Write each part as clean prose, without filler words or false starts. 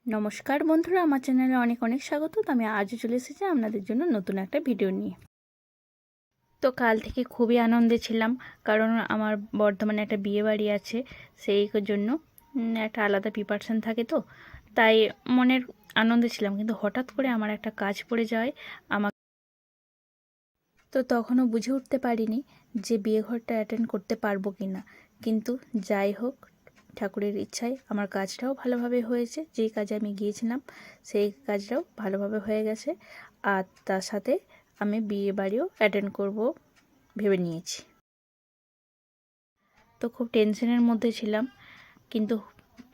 নমস্কার বন্ধুরা, আমার চ্যানেলে অনেক অনেক স্বাগত। তো আমি আজও চলে এসেছি আপনাদের জন্য নতুন একটা ভিডিও নিয়ে। তো কাল থেকে খুবই আনন্দে ছিলাম, কারণ আমার বর্ধমানে একটা বিয়ে বাড়ি আছে, সেই জন্য একটা আলাদা প্রিপারেশন থাকে। তো তাই মনের আনন্দে ছিলাম, কিন্তু হঠাৎ করে আমার একটা কাজ পড়ে যায় আমাকে। তো তখনও বুঝে উঠতে পারিনি যে বিয়ে ঘরটা অ্যাটেন্ড করতে পারবো কি না, কিন্তু যাই হোক, ঠাকুরের ইচ্ছায় আমার কাজটাও ভালোভাবে হয়েছে। যেই কাজে আমি গিয়েছিলাম সেই কাজটাও ভালোভাবে হয়ে গেছে, আর তার সাথে আমি বিয়ে বাড়িও অ্যাটেন্ড করব ভেবে নিয়েছি। তো খুব টেনশনের মধ্যে ছিলাম, কিন্তু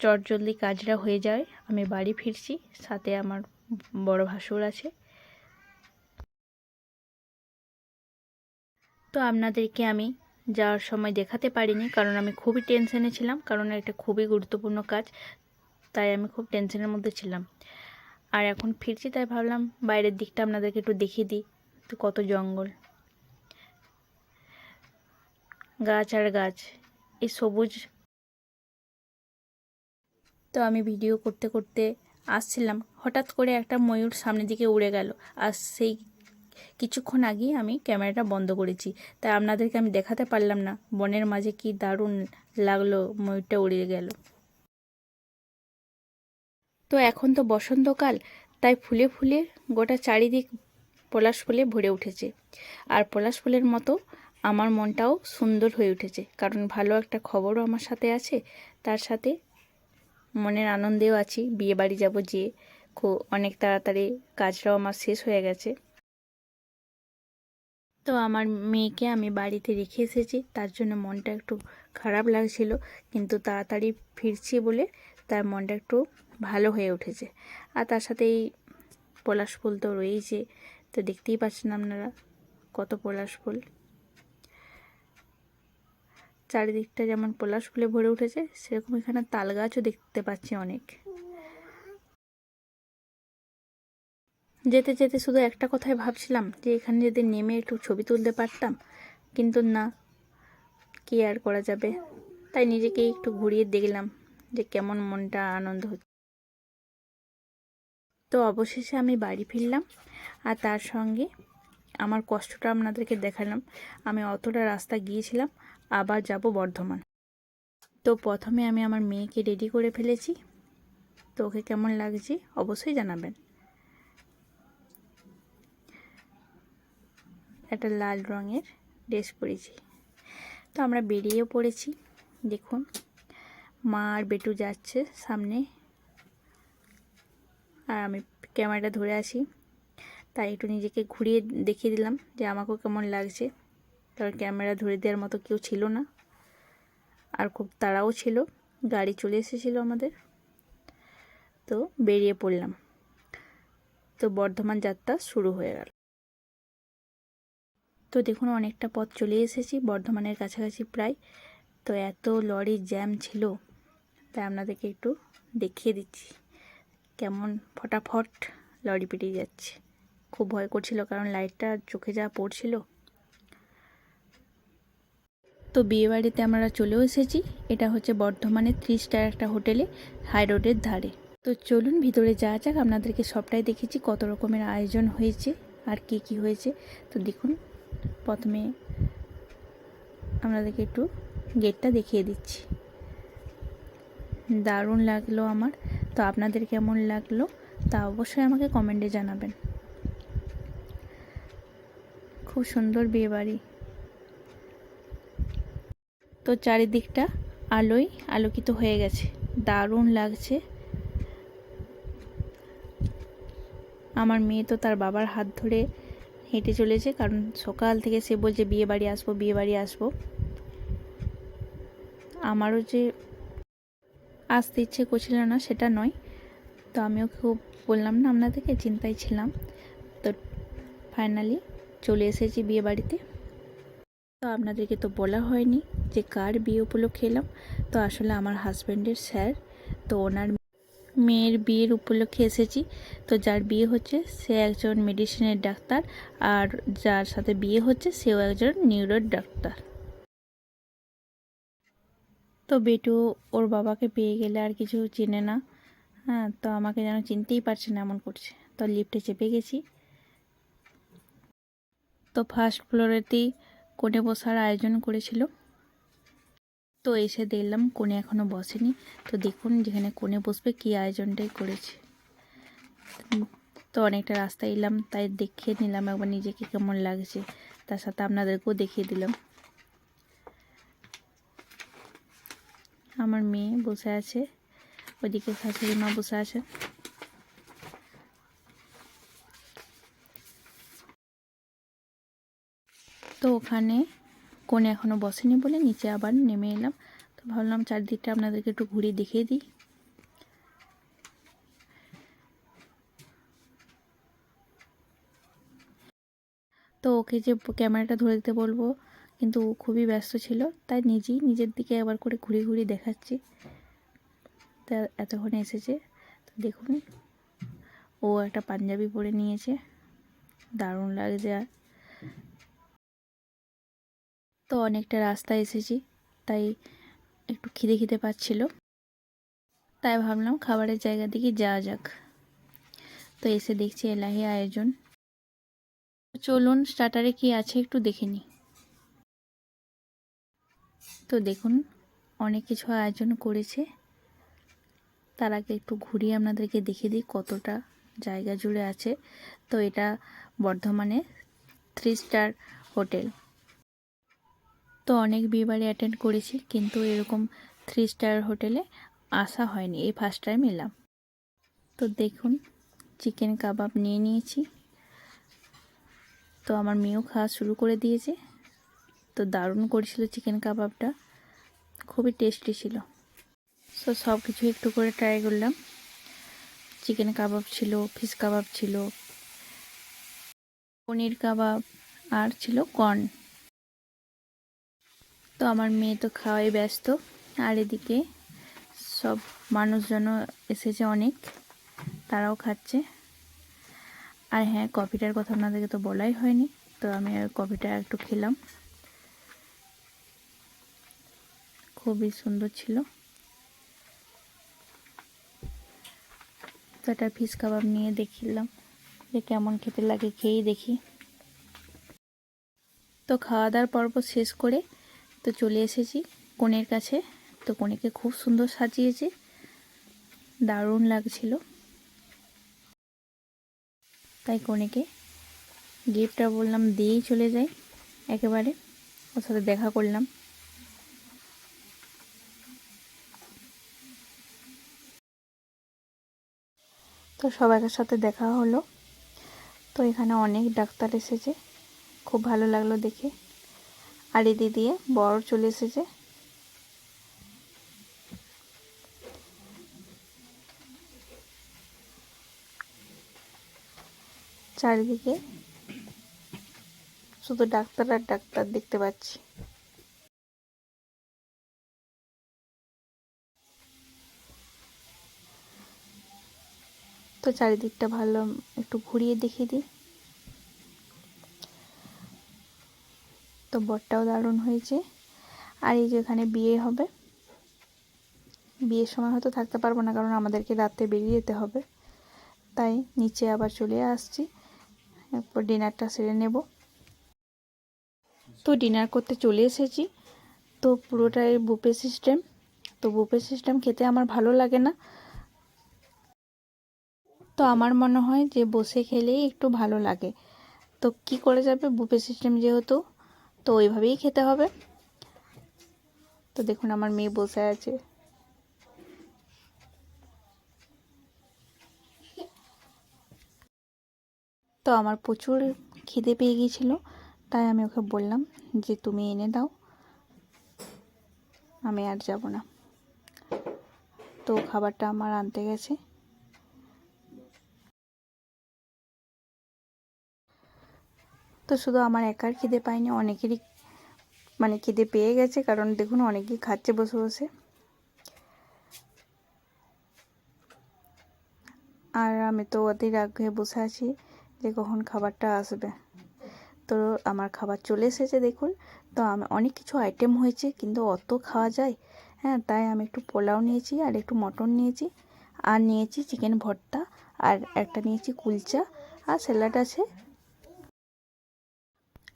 চটজলদি কাজটা হয়ে যায়। আমি বাড়ি ফিরছি, সাথে আমার বড় ভাসুর আছে। তো আপনাদেরকে আমি যাওয়ার সময় দেখাতে পারিনি, কারণ আমি খুবই টেনশনে ছিলাম, কারণ এটা খুবই গুরুত্বপূর্ণ কাজ, তাই আমি খুব টেনশনের মধ্যে ছিলাম। আর এখন ফিরছি, তাই ভাবলাম বাইরের দিকটা আপনাদেরকে একটু দেখিয়ে দিই। তো কত জঙ্গল, গাছ আর গাছ, এই সবুজ। তো আমি ভিডিও করতে করতে আসছিলাম, হঠাৎ করে একটা ময়ূর সামনের দিকে উড়ে গেল, আর সেই কিছুক্ষণ আগেই আমি ক্যামেরাটা বন্ধ করেছি, তাই আপনাদেরকে আমি দেখাতে পারলাম না। বনের মাঝে কি দারুণ লাগলো, ময়ূরটা উড়ে গেল। তো এখন তো বসন্তকাল, তাই ফুলে ফুলে গোটা চারিদিক পলাশ ফুলে ভরে উঠেছে। আর পলাশ ফুলের মতো আমার মনটাও সুন্দর হয়ে উঠেছে, কারণ ভালো একটা খবরও আমার সাথে আছে, তার সাথে মনের আনন্দেও আছি। বিয়ে বাড়ি যাবো, যে অনেক তাড়াতাড়ি কাজটাও আমার শেষ হয়ে গেছে। তো আমার মেয়েকে আমি বাড়িতে রেখে এসেছি, তার জন্য মনটা একটু খারাপ লাগছিল, কিন্তু তাড়াতাড়ি ফিরছি বলে তার মনটা একটু ভালো হয়ে উঠেছে। আর তার সাথে এই পলাশ ফুল তো রয়েইছে, তো দেখতেই পাচ্ছেন আপনারা কত পলাশ ফুল। চারিদিকটা যেমন পলাশ ফুলে ভরে উঠেছে, সেরকম এখানে তাল গাছও দেখতে পাচ্ছি অনেক। যেতে যেতে শুধু একটা কথাই ভাবছিলাম যে এখানে যদি নেমে একটু ছবি তুলতে পারতাম, কিন্তু না, কি আর করা যাবে। তাই নিজেকে একটু ঘুরিয়ে দেখলাম যে কেমন মনটা আনন্দ হচ্ছে। তো অবশেষে আমি বাড়ি ফিরলাম, আর তার সঙ্গে আমার কষ্টটা আপনাদেরকে দেখালাম। আমি অতটা রাস্তা গিয়েছিলাম, আবার যাব বর্ধমান। তো প্রথমে আমি আমার মেয়েকে রেডি করে ফেলেছি, তো ওকে কেমন লাগছে অবশ্যই জানাবেন। একটা লাল রঙের ড্রেস পরেছি। তো আমরা বেরিয়েও পড়েছি। দেখুন, মা আর বেটু যাচ্ছে সামনে, আর আমি ক্যামেরাটা ধরে আছি, তাই একটু নিজেকে ঘুরিয়ে দেখিয়ে দিলাম যে আমাকেও কেমন লাগছে। কারণ ক্যামেরা ধরে দেওয়ার মতো কেউ ছিল না, আর খুব তাড়াও ছিল, গাড়ি চলে এসেছিলো আমাদের। তো বেরিয়ে পড়লাম। তো বর্ধমান যাত্রা শুরু হয়ে গেল। তো দেখুন, অনেকটা পথ চলে এসেছি, বর্ধমানের কাছাকাছি প্রায়। তো এত লরির জ্যাম ছিল, তাই আপনাদেরকে একটু দেখিয়ে দিচ্ছি কেমন ফটাফট লরি পেরিয়ে যাচ্ছে। খুব ভয় করছিল, কারণ লাইটটা চোখে যা পড়ছিল। তো বিয়েবাড়িতে আমরা চলেও এসেছি। এটা হচ্ছে বর্ধমানের 3 স্টার একটা হোটেলে, হাই রোডের ধারে। তো চলুন ভিতরে যাওয়া যাক। আপনাদেরকে সবটাই দেখেছি, কত রকমের আয়োজন হয়েছে আর কি কি হয়েছে। তো দেখুন, প্রথমে আপনাদেরকে একটু গেটটা দেখিয়ে দিচ্ছি। দারুণ লাগলো আমার। তো আপনাদের কেমন লাগলো তা অবশ্যই আমাকে কমেন্টে জানাবেন। খুব সুন্দর বিয়েবাড়ি। তো চারিদিকটা আলোয় আলোকিত হয়ে গেছে, দারুণ লাগছে। আমার মেয়ে তো তার বাবার হাত ধরে হেঁটে চলেছে, কারণ সকাল থেকে সে বলছে বিয়ে বাড়ি আসবো, বিয়ে বাড়ি আসবো। আমারও যে আসতে ইচ্ছে করছিল না সেটা নয়, তো আমিও খুব বললাম না আপনাদেরকে, চিন্তায় ছিলাম। তো ফাইনালি চলে এসেছি বিয়ে বাড়িতে। তো আপনাদেরকে তো বলা হয়নি যে কার বিয়ে উপলক্ষে এলাম। তো আসলে আমার হাজব্যান্ডের স্যার, তো ওনার মেয়ের বিয়ের উপলক্ষে এসেছি। তো যার বিয়ে হচ্ছে সে একজন মেডিসিনের ডাক্তার, আর যার সাথে বিয়ে হচ্ছে সেও একজন নিউরোর ডাক্তার। তো বেটু ওর বাবাকে পেয়ে গেলে আর কিছু চেনে না, হ্যাঁ, তো আমাকে যেন চিনতেই পারছে না এমন করছে। তো লিফটে চেপে গেছি। তো ফার্স্ট ফ্লোরেতেই কোণে বসার আয়োজন করেছিল। তো এসে দেখলাম কোণে এখনও বসেনি। তো দেখুন যেখানে কোণে বসবে কী আয়োজনটাই করেছে। তো অনেকটা রাস্তা এলাম, তাই দেখিয়ে নিলাম একবার নিজেকে কেমন লাগছে, তার সাথে আপনাদেরকেও দেখিয়ে দিলাম। আমার মেয়ে বসে আছে, ওইদিকে শাশুড়ি মা বসে আছে। তো ওখানে কোণে এখনও বসেনি বলে নিচে আবার নেমে এলাম। তো ভাবলাম চারদিকটা আপনাদেরকে একটু ঘুরিয়ে দেখিয়ে দিই। তো ওকে যে ক্যামেরাটা ধরে দিতে বলবো, কিন্তু ও খুবই ব্যস্ত ছিল, তাই নিজেই নিজের দিকে একবার করে ঘুরিয়ে ঘুরিয়ে দেখাচ্ছি। তা এতক্ষণে এসেছে। তো দেখুন ও একটা পাঞ্জাবি পরে নিয়েছে, দারুণ লাগছে। আর তো অনেকটা রাস্তা এসেছি, তাই একটু খিদে খিদে পাচ্ছিল, তাই ভাবলাম খাবারের জায়গা দিকে যাওয়া যাক। তো এসে দেখছি এলাহি আয়োজন। চলুন স্টার্টারে কি আছে একটু দেখে নিই। তো দেখুন অনেক কিছু আয়োজন করেছে। তার আগে একটু ঘুরিয়ে আপনাদেরকে দেখিয়ে দিই কতটা জায়গা জুড়ে আছে। তো এটা বর্ধমানে 3 স্টার হোটেল। তো অনেক বিয়েবাড়ি অ্যাটেন্ড করেছি, কিন্তু এরকম 3 স্টার হোটেলে আসা হয়নি, এই ফার্স্ট টাইম এলাম। তো দেখুন চিকেন কাবাব নিয়ে নিয়েছি। তো আমার মেয়েও খাওয়া শুরু করে দিয়েছে। তো দারুণ করেছিল চিকেন কাবাবটা, খুবই টেস্টি ছিল। তো সব কিছু একটু করে ট্রাই করলাম। চিকেন কাবাব ছিল, ফিশ কাবাব ছিল, পনির কাবাব, আর ছিল কর্ন। তো আমার মেয়ে তো খাওয়াই ব্যস্ত, আর এদিকে সব মানুষজন এসেছে অনেক, তারাও খাচ্ছে। আর হ্যাঁ, কফিটার কথা আপনাদেরকে তো বলাই হয়নি। তো আমি কফিটা একটু খেলাম, খুবই সুন্দর ছিল। তো একটা ফিশ কাবাব নিয়ে দেখিলাম যে কেমন খেতে লাগে, খেয়েই দেখি। তো খাওয়া দাওয়ার পর্ব শেষ করে তো চলে এসেছি কনের কাছে। তো কনেকে খুব সুন্দর সাজিয়েছে, দারুণ লাগছিল। তাই কনেকে গিফটটা বললাম দিয়েই চলে যাই, একেবারে ওর সাথে দেখা করলাম। তো সবার সাথে দেখা হলো। তো এখানে অনেক ডাক্তার এসেছে, খুব ভালো লাগলো দেখে। আর এদিক দিয়ে বর চলে এসেছে। চারিদিকে শুধু ডাক্তার আর ডাক্তার দেখতে পাচ্ছি। তো চারিদিকটা ভালো একটু ঘুরিয়ে দেখিয়ে দিই। তো বরটাও দারুণ হয়েছে। আর এই যে এখানে বিয়ে হবে, বিয়ের সময় হয়তো থাকতে পারবো না, কারণ আমাদেরকে রাতে বেরিয়ে যেতে হবে। তাই নিচে আবার চলে আসছি, এরপর ডিনারটা সেরে নেব। তো ডিনার করতে চলে এসেছি। তো পুরোটাই বুফে সিস্টেম। তো বুফে সিস্টেম খেতে আমার ভালো লাগে না। তো আমার মনে হয় যে বসে খেলেই একটু ভালো লাগে। তো কি করে যাবে, বুফে সিস্টেম যেহেতু, তো ওইভাবেই খেতে হবে। তো দেখুন আমার মেয়ে বসে আছে। তো আমার প্রচুর খিদে পেয়ে গিয়েছিল, তাই আমি ওকে বললাম যে তুমি এনে দাও, আমি আর যাব না। তো খাবারটা আমার আনতে গেছে। তো শুধু আমার একার খিদে পাইনি, অনেকেরই মানে খিদে পেয়ে গেছে, কারণ দেখুন অনেকেই খাচ্ছে বসে বসে। আর আমি তো অধীর আগ্রহে বসে আছি যে কখন খাবারটা আসবে। তো আমার খাবার চলে এসেছে দেখুন। তো আমি অনেক কিছু আইটেম হয়েছে, কিন্তু অত খাওয়া যায়? হ্যাঁ, তাই আমি একটু পোলাও নিয়েছি, আর একটু মটন নিয়েছি, আর নিয়েছি চিকেন ভর্তা, আর একটা নিয়েছি কুলচা, আর স্যালাড আছে,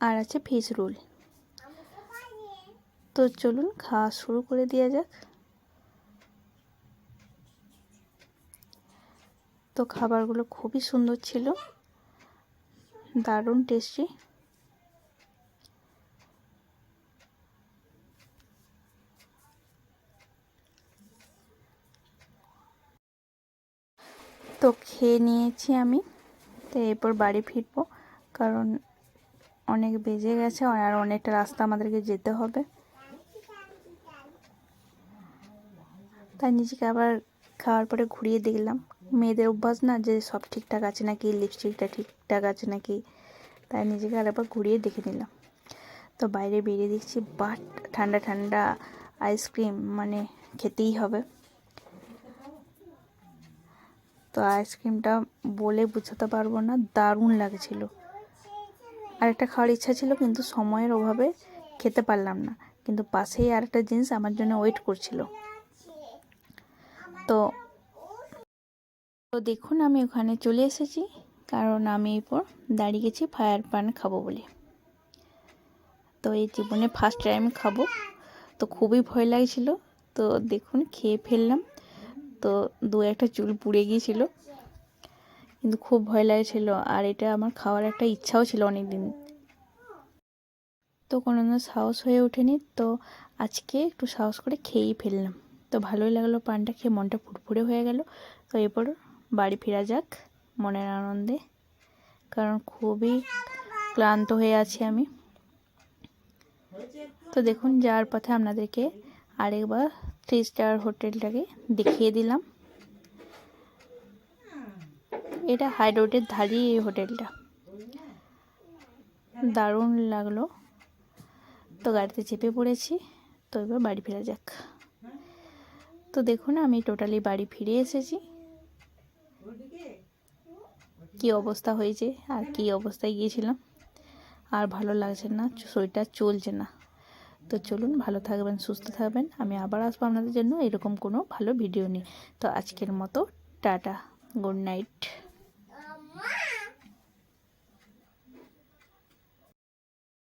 আর আছে ফিশ রোল। তো চলুন খাওয়া শুরু করে দেওয়া যাক। তো খাবারগুলো খুবই সুন্দর ছিল, দারুণ টেস্টি। তো খেয়ে নিয়েছি আমি। তো এরপর বাড়ি ফিরবো, কারণ অনেক বেজে গেছে আর অনেকটা রাস্তা আমাদেরকে যেতে হবে। তাই নিজেকে আবার খাওয়ার পরে ঘুরিয়ে দেখলাম। মেয়েদের অভ্যাস না, যে সব ঠিকঠাক আছে নাকি, লিপস্টিকটা ঠিকঠাক আছে নাকি, তাই নিজেকে আরেকবার ঘুরিয়ে দেখে নিলাম। তো বাইরে বেরিয়ে দেখছি বাট ঠান্ডা ঠান্ডা আইসক্রিম, মানে খেতেই হবে। তো আইসক্রিমটা বলে বোঝাতে পারবো না, দারুণ লাগছিল। আরেকটা খাওয়ার ইচ্ছা ছিল, কিন্তু সময়ের অভাবে খেতে পারলাম না। কিন্তু পাশেই আরেকটা জিনিস আমার জন্য ওয়েট করছিল। তো দেখুন আমি ওখানে চলে এসেছি, কারণ আমি এরপর দাঁড়িয়ে গেছি ফায়ার পান খাবো বলে। তো এই জীবনে ফার্স্ট টাইম খাবো, তো খুবই ভয় লাগছিল। তো দেখুন খেয়ে ফেললাম। তো দু একটা চুল পুড়ে গিয়েছিল, কিন্তু খুব ভয় লাগছিল। আর এটা আমার খাওয়ার একটা ইচ্ছাও ছিল অনেক দিন, তো কোনো সাহস হয়ে ওঠেনি। তো আজকে একটু সাহস করে খেয়েই ফেললাম। তো ভালোই লাগলো, পানটা খেয়ে মনটা ফুরফুরে হয়ে গেল। তো এরপর বাড়ি ফেরা যাক মনের আনন্দে, কারণ খুবই ক্লান্ত হয়ে আছি আমি। তো দেখুন যাওয়ার পথে আপনাদেরকে আরেকবার 3 স্টার হোটেলটাকে দেখিয়ে দিলাম। এটা হাই রোডের ধারেই এই হোটেলটা, দারুণ লাগলো। তো গাড়িতে চেপে পড়েছি। তো এবার বাড়ি ফেরা যাক। তো দেখুন আমি টোটালি বাড়ি ফিরে এসেছি। কি অবস্থা হয়েছে আর কি অবস্থায় গিয়েছিলাম, আর ভালো লাগছে না, শরীরটা চলছে না। তো চলুন ভালো থাকবেন, সুস্থ থাকবেন। আমি আবার আসবো আপনাদের জন্য এরকম কোনো ভালো ভিডিও নিয়ে। তো আজকের মতো টাটা, গুড নাইট।